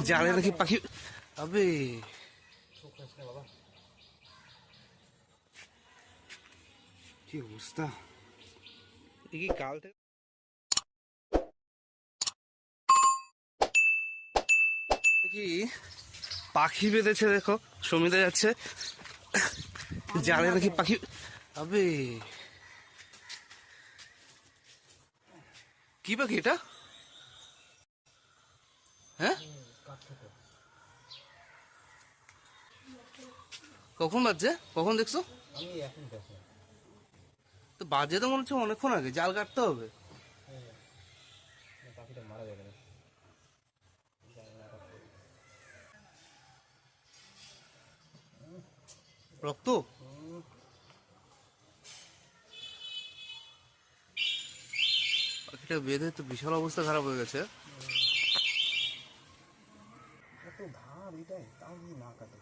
জালে নাকি পাখি। আবে কি অবস্থা, কি কাল থেকে কি পাখি বেঁধেছে, দেখো সমিতে যাচ্ছে, জালে নাকি পাখি। আবে কি পাখি এটা? হ্যাঁ কখন বাজছে, কখন দেখছো? তো বাজে তো মনে হচ্ছে অনেকক্ষণ আগে, জাল কাটতে হবে। রক্ত পাখিটা বেঁধে তো বিশাল অবস্থা খারাপ হয়ে গেছে। এত ধার এটাই, তাও যদি না কাটে।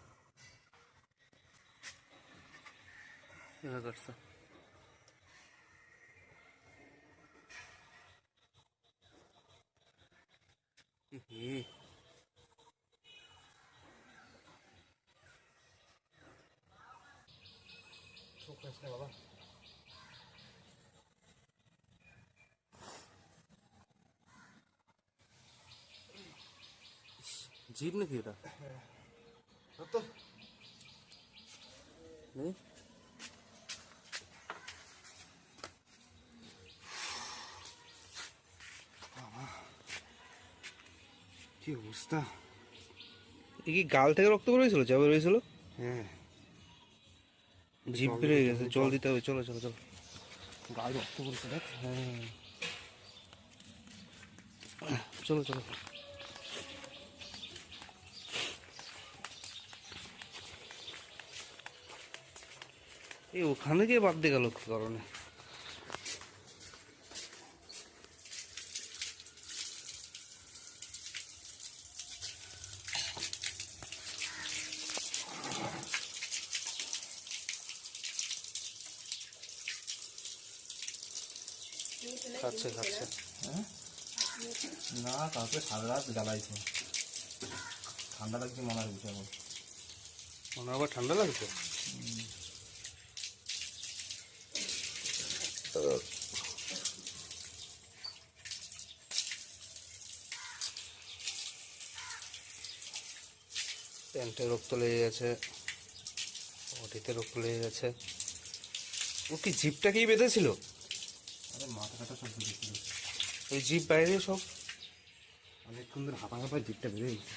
কাটছে চোখ আসছে বাবা। জীব নাকি এটা? তো নেই কি অবস্থা, এ কি গাল থেকে রক্ত বেরোয়েছিল, যা বেরোয়েছিল? হ্যাঁ জিভ বেরিয়ে গেছে, জল দিতে হবে, চলো চলো চলো। গায়ে রক্ত পড়ছে দেখ। হ্যাঁ চলো চলো। এই ওখানে গিয়ে বাদ দিয়ে গেল কি কারণে? খাচ্ছে খাচ্ছে। না কাউকে সারা রাত জ্বালাইছে, ঠান্ডা লাগছে মনে হয় বিষয়। মনে আবার ঠান্ডা লাগছে। প্যান্টে রক্ত লেগে গেছে, ওটিতে রক্ত লেগে গেছে। ও কি জিপটাকেই বেঁধেছিল? আরে মাথা কাটা সব বেরিয়েছিল, ওই জিপ বাইরে সব। অনেকক্ষণ ধরে হাঁপা হাঁপায় জিপটা বেরিয়ে গেছে।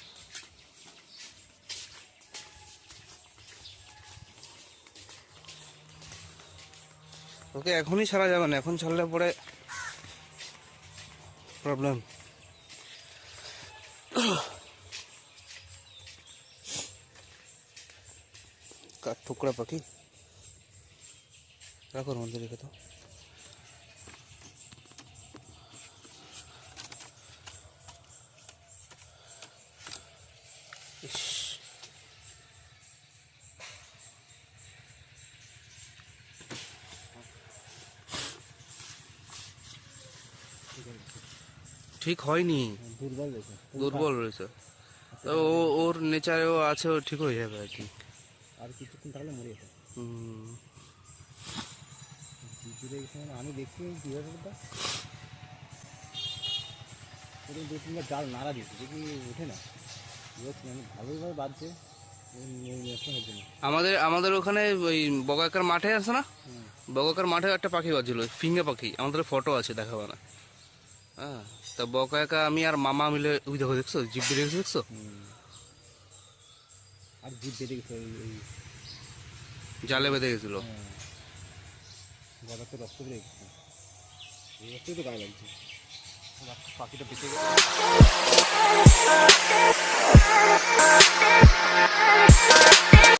ওকে এখনই ছাড়া যাবে না, এখন ছাড়লে পরে প্রবলেম। কাঠ ঠোকরা পাখি, রাখো মধ্যে রেখে তো। ঠিক হয়নি, দুর্বল রয়েছে, দুর্বল রয়েছে। তো ওর নেচারেও আছে, ও ঠিক হয়ে যাবে আর কি। আর কিছুক্ষণ তাহলে মরে যেত। জিপে গেছে মানে আমি দেখছি কীভাবে দু তিনবার জাল নাড়া দিচ্ছি, দেখি ওঠে না, বুঝছি আমি ভালোইভাবে বাঁধছে। আমাদের আমাদের ওখানে ওই বগাকার মাঠে আছে না, বগাকার মাঠে একটা পাখি বাজছিল, ফিঙ্গা পাখি, আমাদের ফটো আছে, দেখাবো না। হ্যাঁ, তা বকাকা আমি আর মামা মিলে, ওই দেখো দেখছো জিপ বেরিয়ে গেছে, দেখছো? আর জিপ বেঁধে গেছে, ওই জালে বেঁধে গেছিল। গলাতে রক্ত বেরিয়ে গেছে, এই রক্তই তো গায়ে লাগছে। পাখিটা বেঁচে গেছে।